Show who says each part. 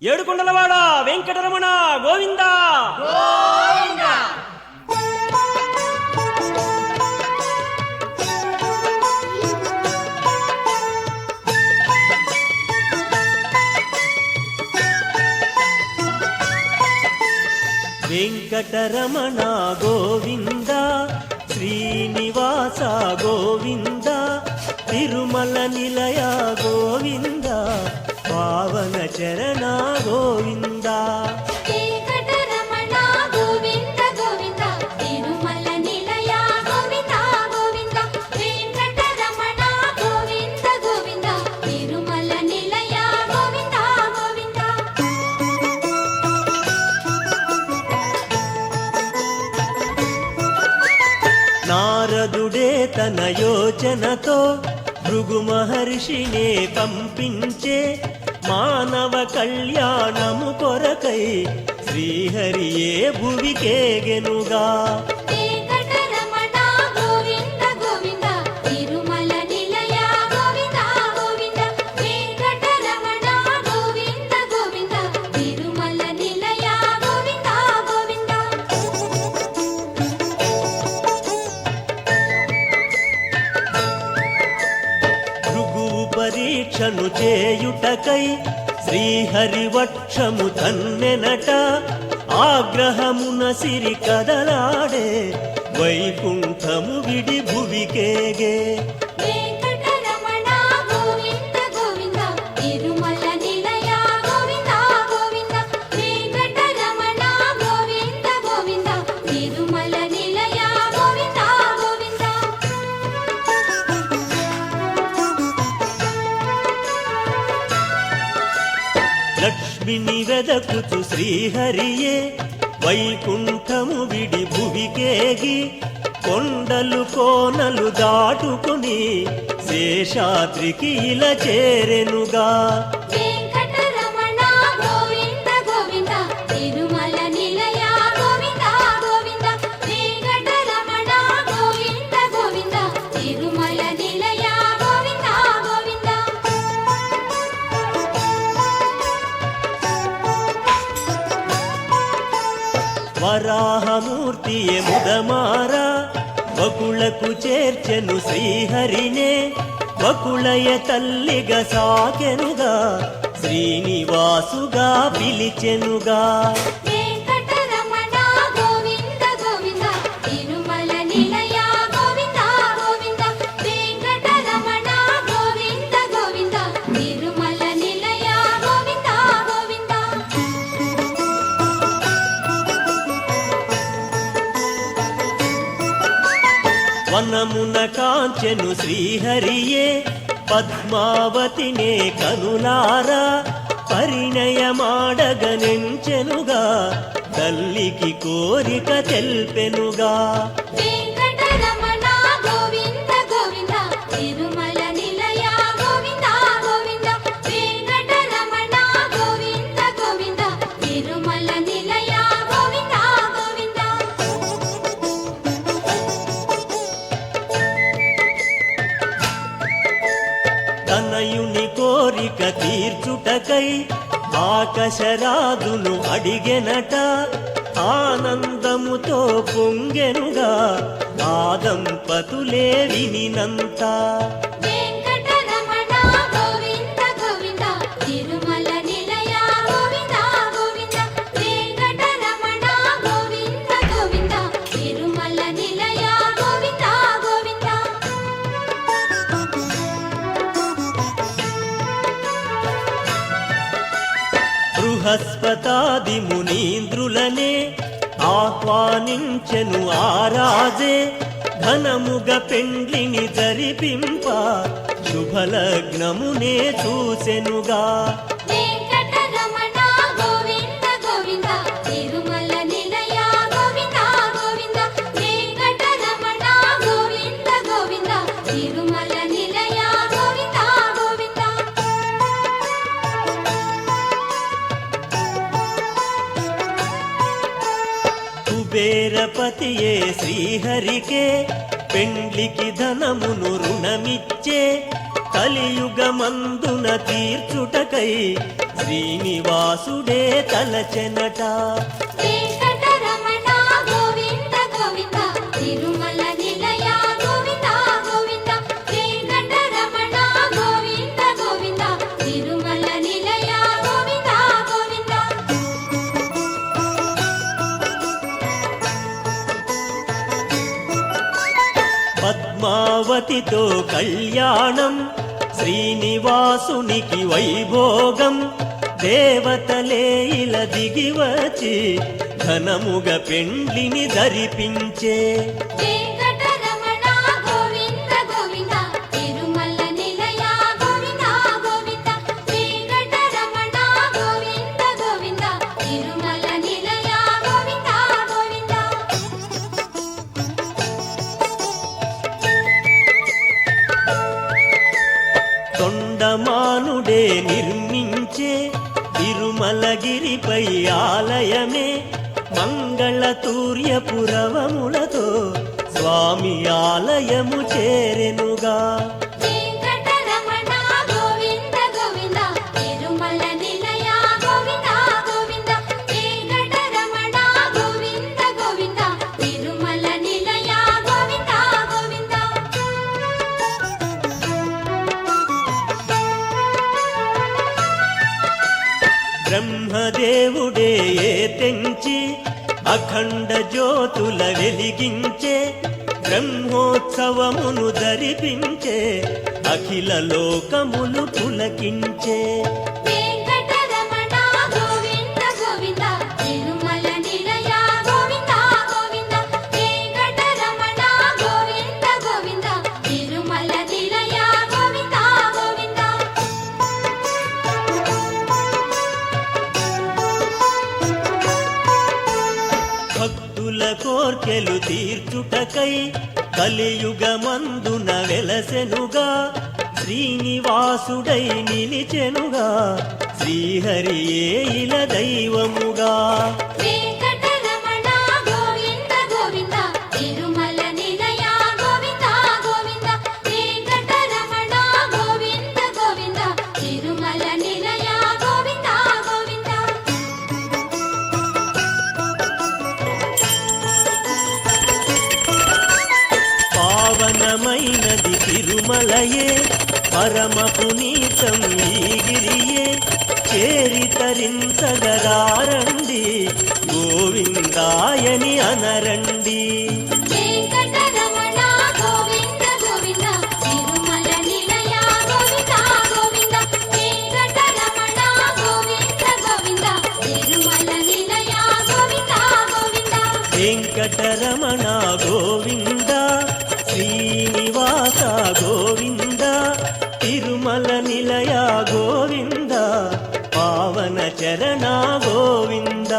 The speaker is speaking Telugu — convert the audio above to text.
Speaker 1: ఏడుకొండలవాడ వెంకటరమణ గోవింద గోవింద. వెంకటరమణ గోవింద, శ్రీనివాస గోవింద, తిరుమల నిలయ గోవింద, పావన చరణ గోవింద.
Speaker 2: వెంకటరమణ గోవింద గోవింద, తిరుమల నిలయ గోవింద గోవింద. వెంకటరమణ గోవింద గోవింద, తిరుమల నిలయ గోవింద గోవింద.
Speaker 1: నారదుడే తన యోచనతో భృగు మహర్షినే పంపించే, మానవ కళ్యాణము కొరకై శ్రీహరియే భువికేగెనుగా.
Speaker 2: వెంకటరమణ గోవింద గోవింద, తిరుమల నిలయ గోవింద గోవింద. వెంకటరమణ గోవింద గోవింద, తిరుమల నిలయ గోవింద గోవింద.
Speaker 1: భృగువు పరీక్షను చేయుటకై శ్రీహరి వక్షము తన్నెనట, ఆగ్రహమున సిరి కదలాడే, వైకుంఠము విడి భువికేగే.
Speaker 2: వెంకటరమణ గోవింద గోవింద, తిరుమల నిలయ గోవింద గోవింద. వెంకటరమణ గోవింద గోవింద, తిరుమల నిలయ గోవింద గోవింద.
Speaker 1: లక్ష్మిని వెదకుచు శ్రీహరియే వైకుంఠము విడి భువికేగి, కొండలు కోనలు దాటుకుని శేషాద్రికి ఇలా చేరెనుగా.
Speaker 2: వెంకటరమణ గోవింద గోవింద, తిరుమల నిలయ గోవింద గోవింద. వెంకటరమణ గోవింద గోవింద, తిరుమల నిలయ గోవింద గోవింద.
Speaker 1: వరాహమూర్తియే ముదమారా వకులకు చేర్చెను శ్రీహరినే, వకుళయ తల్లిగా సాకెనుగా, శ్రీనివాసుగా పిలిచెనుగా.
Speaker 2: వెంకటరమణ గోవింద గోవింద, తిరుమల నిలయ గోవింద గోవింద. వెంకటరమణ గోవింద గోవింద, తిరుమల నిలయ గోవింద గోవింద.
Speaker 1: వనమున కాంచెను శ్రీహరియే పద్మావతినే కనులారా, పరిణయమాడగనెంచెనుగా, తల్లికి కోరిక తెల్పెనుగా.
Speaker 2: వెంకటరమణ గోవింద గోవింద, తిరుమల నిలయ గోవింద గోవింద. వెంకటరమణ గోవింద గోవింద, తిరుమల నిలయ గోవింద గోవింద.
Speaker 1: తనయుని కోరిక తీర్చుటకై ఆకాశరాజును అడిగెనట, ఆనందముతో పొంగెనుగా, ఆ దంపతులే వినినంత.
Speaker 2: వెంకటరమణ గోవింద గోవింద, తిరుమల నిలయ గోవింద గోవింద. వెంకటరమణ గోవింద గోవింద, తిరుమల నిలయ గోవింద గోవింద.
Speaker 1: బృహస్పతాది మునీంద్రులనే ఆహ్వానించెను ఆ రాజే, ఘనముగ పెండ్లిని జరిపింప, శుభలగ్నమునే చూసెనుగా.
Speaker 2: వెంకటరమణ గోవింద గోవింద, తిరుమల నిలయ గోవింద గోవింద. వెంకటరమణ గోవింద గోవింద, తిరుమల నిలయ గోవింద గోవింద.
Speaker 1: కుబేరపతియే శ్రీహరికే పెండ్లికి ధనమును రుణమిచ్చే, కలియుగమందున తీర్చుటకై శ్రీనివాసుడే తలచెనట.
Speaker 2: వెంకటరమణ గోవింద గోవింద తిరుమల నిలయ గోవింద గోవింద వెంకటరమణ గోవింద గోవింద తిరుమల నిలయ గోవింద గోవింద
Speaker 1: పద్మావతితో కళ్యాణం శ్రీనివాసునికి వైభోగం. దేవతలే ఇలా దిగివచ్చి ఘనముగ పెండ్లిని ధరిపించే.
Speaker 2: వెంకటరమణ గోవింద గోవింద తిరుమల నిలయ గోవింద గోవింద వెంకటరమణ గోవింద గోవింద తిరుమల నిలయ గోవింద గోవింద
Speaker 1: తొండమానుడే నిర్మించే తిరుమలగిరిపై ఆలయమే మంగళతూర్యపురవములతో స్వామి ఆలయము చేరెనుగా.
Speaker 2: వెంకటరమణ గోవింద గోవింద తిరుమల నిలయ గోవింద గోవింద వెంకటరమణ గోవింద గోవింద తిరుమల నిలయ గోవింద గోవింద
Speaker 1: బ్రహ్మదేవుడే తెంచి అఖండ జ్యోతుల వెలిగించే. బ్రహ్మోత్సవమును ధరిపించే అఖిల లోకములు పులకించే.
Speaker 2: వెంకటరమణ గోవింద గోవింద తిరుమల నిలయ గోవింద గోవింద వెంకటరమణ గోవింద గోవింద తిరుమల నిలయ గోవింద గోవింద
Speaker 1: భక్తుల కోర్కెలు తీర్చుటకై కలియుగమందున వెలసెనుగా. శ్రీనివాసుడై నిలిచెనుగా శ్రీహరియే ఇల దైవముగా.
Speaker 2: వెంకటరమణ గోవింద గోవింద తిరుమల నిలయ గోవింద గోవింద వెంకటరమణ గోవింద గోవింద తిరుమల నిలయ గోవింద గోవింద
Speaker 1: పావనమైనది తిరుమలయే పరమ పునీతం ఈ గిరియే. చేరి తరించగరారండి గోవిందాయని అనరండి.
Speaker 2: వెంకటరమణ గోవింద గోవింద తిరుమల నిలయ గోవింద గోవింద వెంకటరమణ గోవింద గోవింద తిరుమల నిలయ గోవింద గోవింద
Speaker 1: వెంకటరమణ గోవింద శ్రీనివాస గోవింద తిరుమల నిలయ గోవింద పావన చరణ గోవింద.